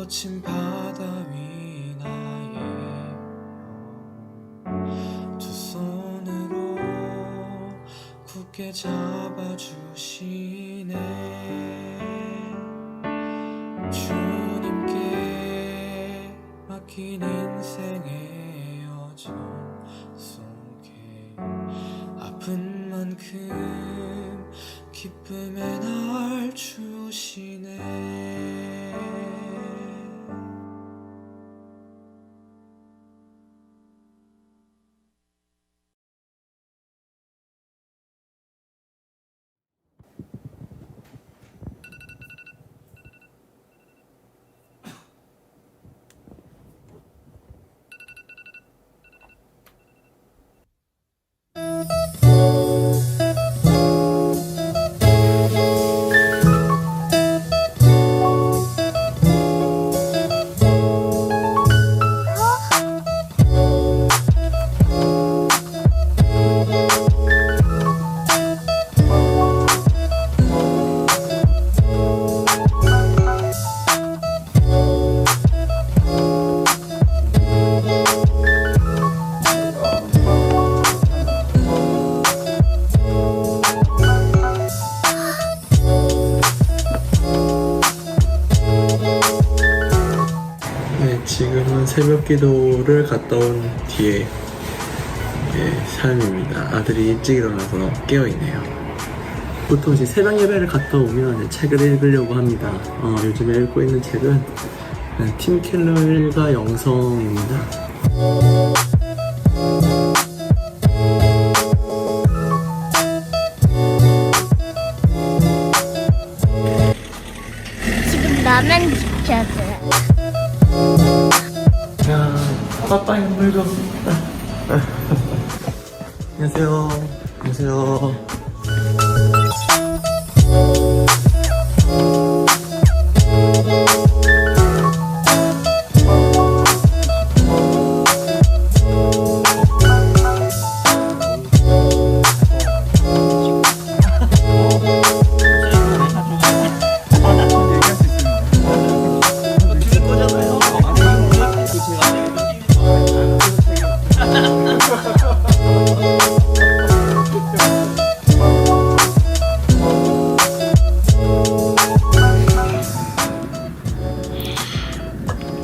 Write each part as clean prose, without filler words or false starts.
거친 바다 위 나의 두 손으로 굳게 잡아주시네. 주님께 맡긴 인생의 여정 속에 아픈 만큼 기쁨의 날 주시네. 지금은 새벽 기도를 갔다 온 뒤에 삶입니다. 아들이 일찍 일어나서 깨어있네요. 보통 이제 새벽 예배를 갔다 오면 책을 읽으려고 합니다. 요즘에 읽고 있는 책은 팀 켈러의 영성입니다. 지금 라면 시켜줘요. 자, 빠빠이 물고. 안녕하세요. 안녕하세요.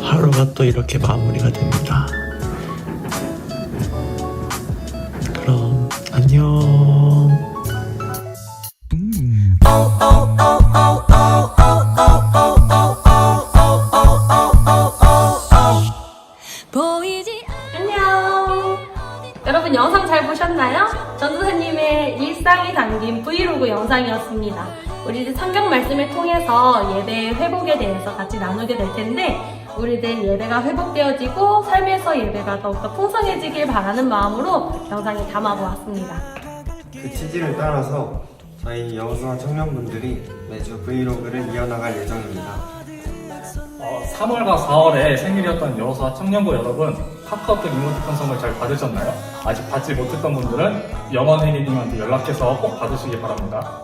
하루가 또 이렇게 마무리가 됩니다. 그럼 안녕. 안녕! 여러분 영상 잘 보셨나요? 전도사님의 일상이 담긴 브이로그 영상이었습니다. 우리들 성경 말씀을 통해서 예배의 회복에 대해서 같이 나누게 될 텐데 우리들 예배가 회복되어지고 삶에서 예배가 더욱더 풍성해지길 바라는 마음으로 영상에 담아보았습니다. 그 취지를 따라서 저희 여호수아 청년분들이 매주 브이로그를 이어나갈 예정입니다. 3월과 4월에 생일이었던 여호수아 청년부 여러분, 카카오톡 이모티콘 선물 잘 받으셨나요? 아직 받지 못했던 분들은 영원혜리님한테 연락해서 꼭 받으시기 바랍니다.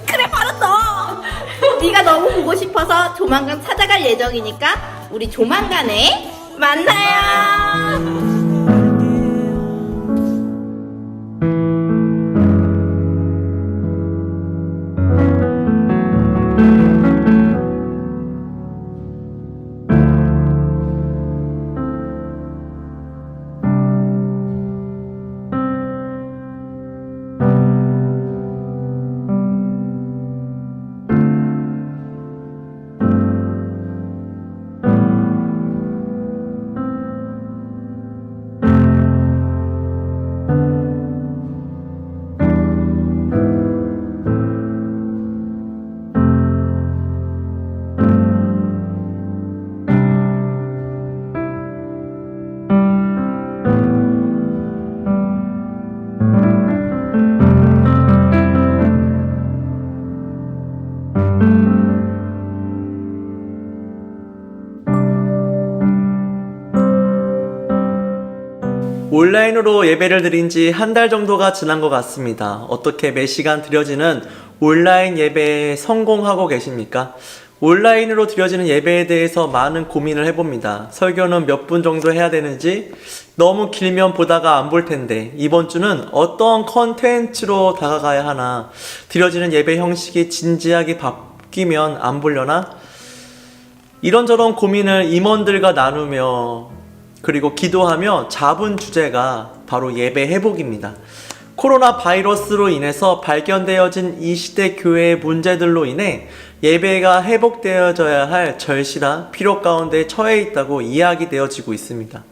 그래 바로 너! 네가 너무 보고 싶어서 조만간 찾아갈 예정이니까 우리 조만간에 만나요. 온라인으로 예배를 드린 지 한 달 정도가 지난 것 같습니다. 어떻게 매 시간 드려지는 온라인 예배에 성공하고 계십니까? 온라인으로 드려지는 예배에 대해서 많은 고민을 해봅니다. 설교는 몇 분 정도 해야 되는지, 너무 길면 보다가 안 볼 텐데, 이번 주는 어떤 컨텐츠로 다가가야 하나, 드려지는 예배 형식이 진지하게 바뀌면 안 보려나? 이런저런 고민을 임원들과 나누며, 그리고 기도하며 잡은 주제가 바로 예배 회복입니다. 코로나 바이러스로 인해서 발견되어진 이 시대 교회의 문제들로 인해 예배가 회복되어져야 할 절실한 필요 가운데 처해 있다고 이야기되어지고 있습니다.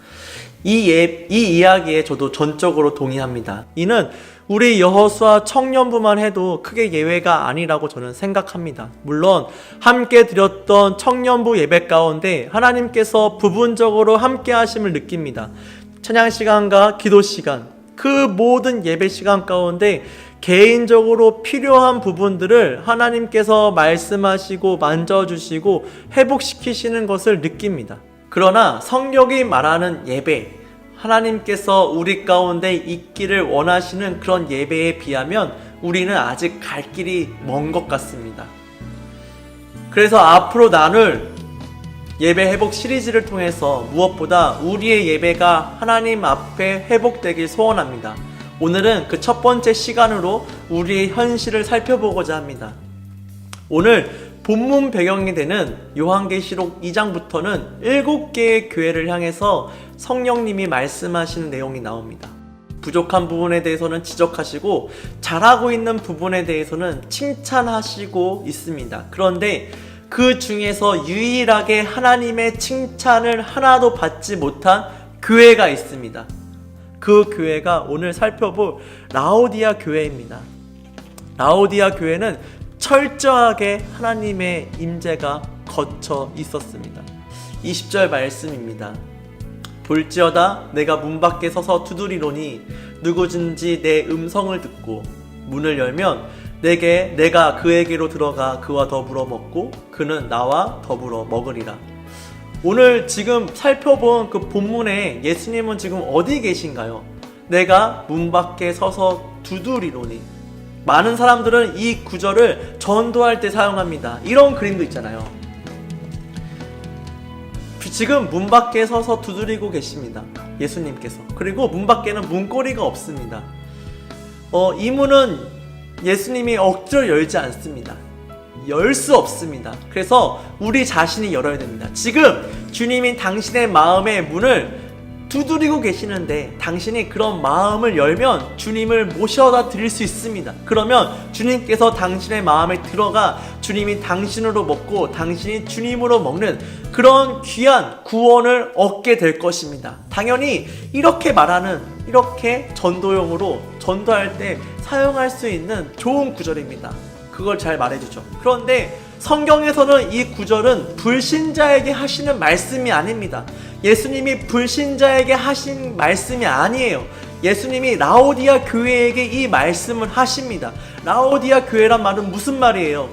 이 이야기에 저도 전적으로 동의합니다. 이는 우리 여호수아 청년부만 해도 크게 예외가 아니라고 저는 생각합니다. 물론 함께 드렸던 청년부 예배 가운데 하나님께서 부분적으로 함께 하심을 느낍니다. 찬양 시간과 기도 시간, 그 모든 예배 시간 가운데 개인적으로 필요한 부분들을 하나님께서 말씀하시고 만져주시고 회복시키시는 것을 느낍니다. 그러나 성경이 말하는 예배, 하나님께서 우리 가운데 있기를 원하시는 그런 예배에 비하면 우리는 아직 갈 길이 먼 것 같습니다. 그래서 앞으로 나눌 예배 회복 시리즈를 통해서 무엇보다 우리의 예배가 하나님 앞에 회복되길 소원합니다. 오늘은 그 첫 번째 시간으로 우리의 현실을 살펴보고자 합니다. 오늘 본문 배경이 되는 요한계시록 2장부터는 7개의 교회를 향해서 성령님이 말씀하시는 내용이 나옵니다. 부족한 부분에 대해서는 지적하시고 잘하고 있는 부분에 대해서는 칭찬하시고 있습니다. 그런데 그 중에서 유일하게 하나님의 칭찬을 하나도 받지 못한 교회가 있습니다. 그 교회가 오늘 살펴볼 라오디아 교회입니다. 라오디아 교회는 철저하게 하나님의 임재가 거쳐 있었습니다. 20절 말씀입니다. 볼지어다 내가 문 밖에 서서 두드리노니 누구든지 내 음성을 듣고 문을 열면 내가 그에게로 들어가 그와 더불어 먹고 그는 나와 더불어 먹으리라. 오늘 지금 살펴본 그 본문에 예수님은 지금 어디 계신가요? 내가 문 밖에 서서 두드리노니. 많은 사람들은 이 구절을 전도할 때 사용합니다. 이런 그림도 있잖아요. 지금 문 밖에 서서 두드리고 계십니다. 예수님께서. 그리고 문 밖에는 문고리가 없습니다. 이 문은 예수님이 억지로 열지 않습니다. 열 수 없습니다. 그래서 우리 자신이 열어야 됩니다. 지금 주님이 당신의 마음의 문을 두드리고 계시는데 당신이 그런 마음을 열면 주님을 모셔다 드릴 수 있습니다. 그러면 주님께서 당신의 마음에 들어가 주님이 당신으로 먹고 당신이 주님으로 먹는 그런 귀한 구원을 얻게 될 것입니다. 당연히 이렇게 말하는, 이렇게 전도용으로 전도할 때 사용할 수 있는 좋은 구절입니다. 그걸 잘 말해주죠. 그런데 성경에서는 이 구절은 불신자에게 하시는 말씀이 아닙니다. 예수님이 불신자에게 하신 말씀이 아니에요. 예수님이 라오디아 교회에게 이 말씀을 하십니다. 라오디아 교회란 말은 무슨 말이에요?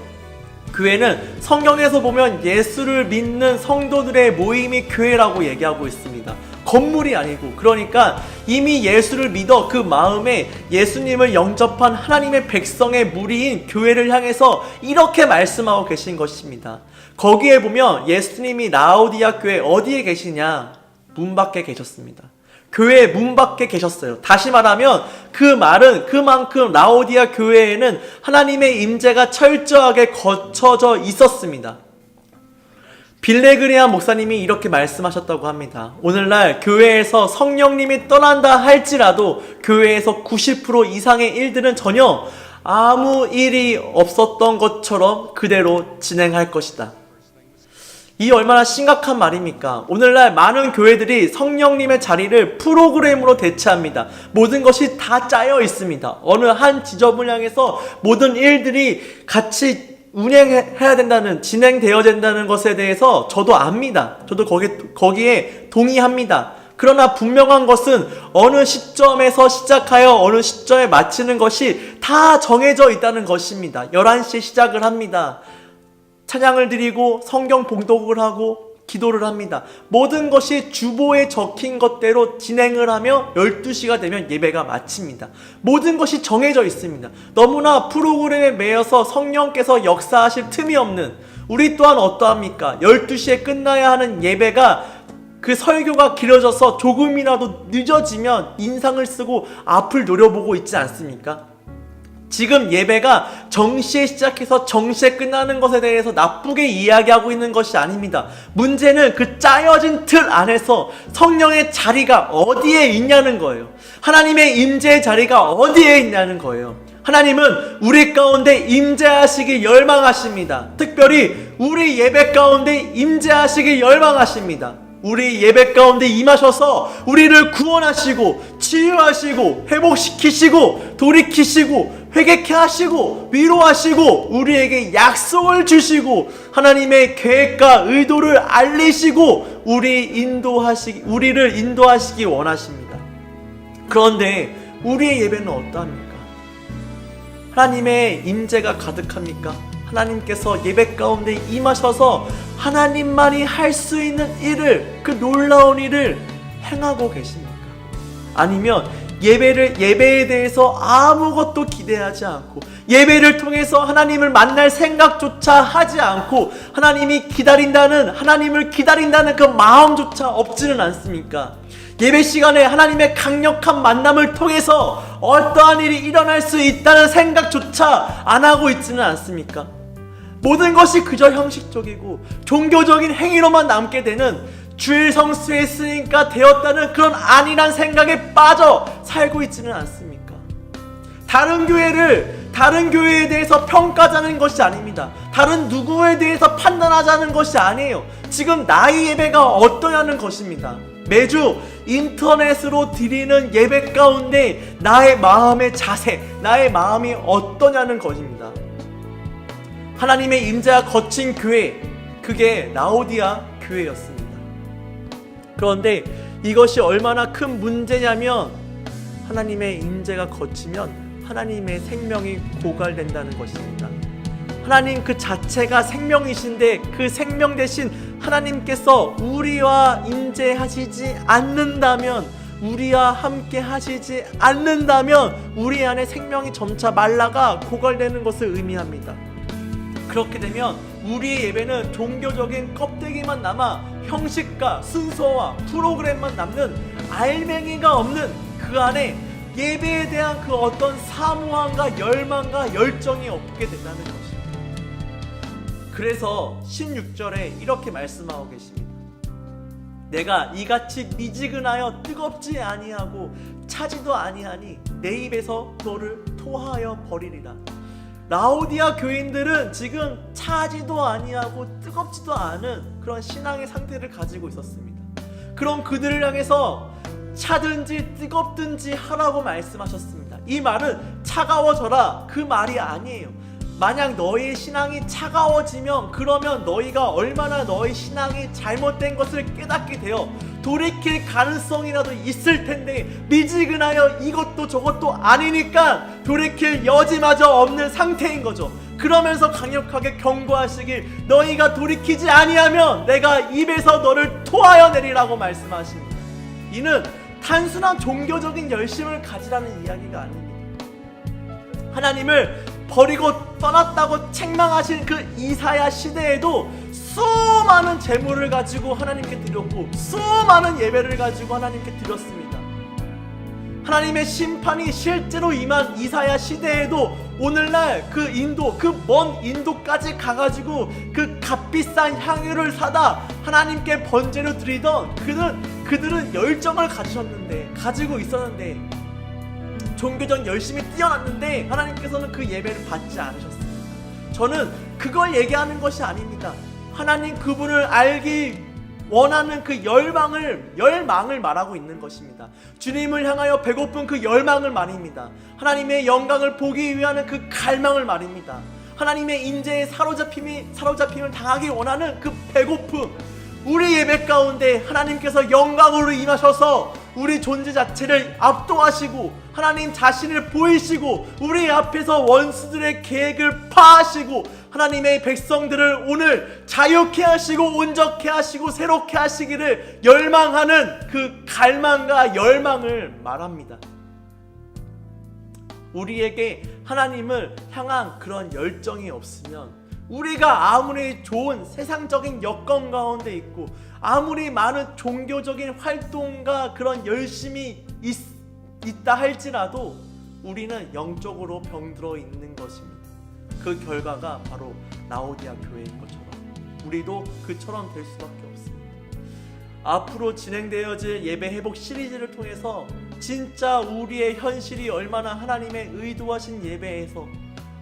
교회는 성경에서 보면 예수를 믿는 성도들의 모임이 교회라고 얘기하고 있습니다. 건물이 아니고, 그러니까 이미 예수를 믿어 그 마음에 예수님을 영접한 하나님의 백성의 무리인 교회를 향해서 이렇게 말씀하고 계신 것입니다. 거기에 보면 예수님이 라오디아 교회 어디에 계시냐? 문 밖에 계셨습니다. 교회 문 밖에 계셨어요. 다시 말하면 그 말은 그만큼 라오디아 교회에는 하나님의 임재가 철저하게 거쳐져 있었습니다. 빌레그리안 목사님이 이렇게 말씀하셨다고 합니다. 오늘날 교회에서 성령님이 떠난다 할지라도 교회에서 90% 이상의 일들은 전혀 아무 일이 없었던 것처럼 그대로 진행할 것이다. 이 얼마나 심각한 말입니까? 오늘날 많은 교회들이 성령님의 자리를 프로그램으로 대체합니다. 모든 것이 다 짜여 있습니다. 어느 한 지점을 향해서 모든 일들이 같이 운행해야 된다는, 진행되어야 된다는 것에 대해서 저도 압니다. 저도 거기에 동의합니다. 그러나 분명한 것은 어느 시점에서 시작하여 어느 시점에 마치는 것이 다 정해져 있다는 것입니다. 11시에 시작을 합니다. 찬양을 드리고 성경 봉독을 하고 기도를 합니다. 모든 것이 주보에 적힌 것대로 진행을 하며 12시가 되면 예배가 마칩니다. 모든 것이 정해져 있습니다. 너무나 프로그램에 매여서 성령께서 역사하실 틈이 없는 우리 또한 어떠합니까? 12시에 끝나야 하는 예배가 그 설교가 길어져서 조금이라도 늦어지면 인상을 쓰고 앞을 노려보고 있지 않습니까? 지금 예배가 정시에 시작해서 정시에 끝나는 것에 대해서 나쁘게 이야기하고 있는 것이 아닙니다. 문제는 그 짜여진 틀 안에서 성령의 자리가 어디에 있냐는 거예요. 하나님의 임재의 자리가 어디에 있냐는 거예요. 하나님은 우리 가운데 임재하시기 열망하십니다. 특별히 우리 예배 가운데 임재하시기 열망하십니다. 우리 예배 가운데 임하셔서 우리를 구원하시고 치유하시고 회복시키시고 돌이키시고 회개케 하시고 위로하시고 우리에게 약속을 주시고 하나님의 계획과 의도를 알리시고 우리를 인도하시기 원하십니다. 그런데 우리의 예배는 어떠합니까? 하나님의 임재가 가득합니까? 하나님께서 예배 가운데 임하셔서 하나님만이 할 수 있는 일을, 그 놀라운 일을 행하고 계십니까? 아니면 예배에 대해서 아무것도 기대하지 않고 예배를 통해서 하나님을 만날 생각조차 하지 않고 하나님을 기다린다는 그 마음조차 없지는 않습니까? 예배 시간에 하나님의 강력한 만남을 통해서 어떠한 일이 일어날 수 있다는 생각조차 안 하고 있지는 않습니까? 모든 것이 그저 형식적이고 종교적인 행위로만 남게 되는 주일 성수했으니까 되었다는 그런 안일한 생각에 빠져 살고 있지는 않습니까? 다른 교회에 대해서 평가하자는 것이 아닙니다. 다른 누구에 대해서 판단하자는 것이 아니에요. 지금 나의 예배가 어떠냐는 것입니다. 매주 인터넷으로 드리는 예배 가운데 나의 마음의 자세, 나의 마음이 어떠냐는 것입니다. 하나님의 임재가 거친 교회, 그게 라오디아 교회였습니다. 그런데 이것이 얼마나 큰 문제냐면 하나님의 임재가 거치면 하나님의 생명이 고갈된다는 것입니다. 하나님 그 자체가 생명이신데 그 생명 대신 하나님께서 우리와 임재하시지 않는다면, 우리와 함께 하시지 않는다면 우리 안에 생명이 점차 말라가 고갈되는 것을 의미합니다. 그렇게 되면 우리의 예배는 종교적인 껍데기만 남아 형식과 순서와 프로그램만 남는 알맹이가 없는 그 안에 예배에 대한 그 어떤 사모함과 열망과 열정이 없게 된다는 것입니다. 그래서 16절에 이렇게 말씀하고 계십니다. 내가 이같이 미지근하여 뜨겁지 아니하고 차지도 아니하니 내 입에서 너를 토하여 버리리라. 라오디아 교인들은 지금 차지도 아니하고 뜨겁지도 않은 그런 신앙의 상태를 가지고 있었습니다. 그럼 그들을 향해서 차든지 뜨겁든지 하라고 말씀하셨습니다. 이 말은 차가워져라, 그 말이 아니에요. 만약 너희의 신앙이 차가워지면 그러면 너희가 얼마나 너희 신앙이 잘못된 것을 깨닫게 되어 돌이킬 가능성이라도 있을 텐데 미지근하여 이것도 저것도 아니니까 돌이킬 여지마저 없는 상태인 거죠. 그러면서 강력하게 경고하시길 너희가 돌이키지 아니하면 내가 입에서 너를 토하여 내리라고 말씀하십니다. 이는 단순한 종교적인 열심을 가지라는 이야기가 아닙니다. 하나님을 버리고 떠났다고 책망하신 그 이사야 시대에도 수많은 재물을 가지고 하나님께 드렸고 수많은 예배를 가지고 하나님께 드렸습니다. 하나님의 심판이 실제로 임한 이사야 시대에도 오늘날 그 인도, 그 먼 인도까지 가가지고 그 값비싼 향유를 사다 하나님께 번제로 드리던 그들은 열정을 가지고 있었는데 종교적 열심히 뛰어났는데 하나님께서는 그 예배를 받지 않으셨습니다. 저는 그걸 얘기하는 것이 아닙니다. 하나님 그분을 알기 원하는 그 열망을 말하고 있는 것입니다. 주님을 향하여 배고픈 그 열망을 말입니다. 하나님의 영광을 보기 위한 그 갈망을 말입니다. 하나님의 인재에 사로잡힘을 당하기 원하는 그 배고픔, 우리 예배 가운데 하나님께서 영광으로 임하셔서 우리 존재 자체를 압도하시고 하나님 자신을 보이시고 우리 앞에서 원수들의 계획을 파하시고 하나님의 백성들을 오늘 자유케 하시고 온전케 하시고 새롭게 하시기를 열망하는 그 갈망과 열망을 말합니다. 우리에게 하나님을 향한 그런 열정이 없으면 우리가 아무리 좋은 세상적인 여건 가운데 있고 아무리 많은 종교적인 활동과 그런 열심이 있다 할지라도 우리는 영적으로 병들어 있는 것입니다. 그 결과가 바로 라오디아 교회인 것처럼 우리도 그처럼 될 수밖에 없습니다. 앞으로 진행되어질 예배 회복 시리즈를 통해서 진짜 우리의 현실이 얼마나 하나님의 의도하신 예배에서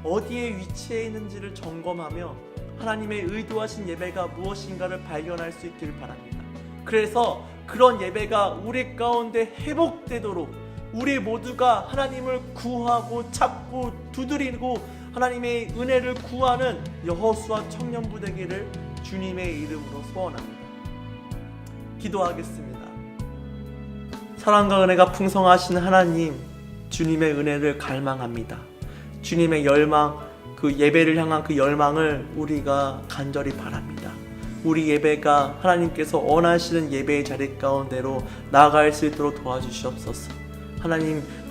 어디에 위치해 있는지를 점검하며 하나님의 의도하신 예배가 무엇인가를 발견할 수 있기를 바랍니다. 그래서 그런 예배가 우리 가운데 회복되도록 우리 모두가 하나님을 구하고 찾고 두드리고 하나님의 은혜를 구하는 여호수아 청년부 되기를 주님의 이름으로 소원합니다. 기도하겠습니다. 사랑과 은혜가 풍성하신 하나님, 주님의 은혜를 갈망합니다. 주님의 열망, 그 예배를 향한 그 열망을 우리가 간절히 바랍니다. 우리 예배가 하나님께서 원하시는 예배의 자리 가운데로 나아갈 수 있도록 도와주시옵소서.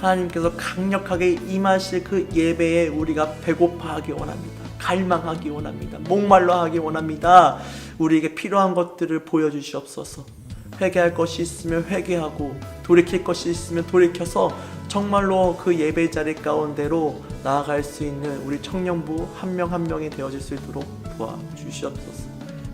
하나님께서 강력하게 임하실 그 예배에 우리가 배고파하기 원합니다. 갈망하기 원합니다. 목말라 하기 원합니다. 우리에게 필요한 것들을 보여주시옵소서. 회개할 것이 있으면 회개하고 돌이킬 것이 있으면 돌이켜서 정말로 그 예배 자리 가운데로 나아갈 수 있는 우리 청년부 한 명 한 명이 되어질 수 있도록 도와주시옵소서.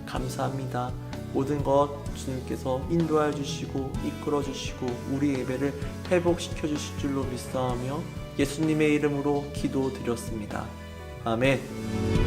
감사합니다. 모든 것 주님께서 인도하여 주시고 이끌어 주시고 우리 예배를 회복시켜 주실 줄로 믿사오며 예수님의 이름으로 기도드렸습니다. 아멘.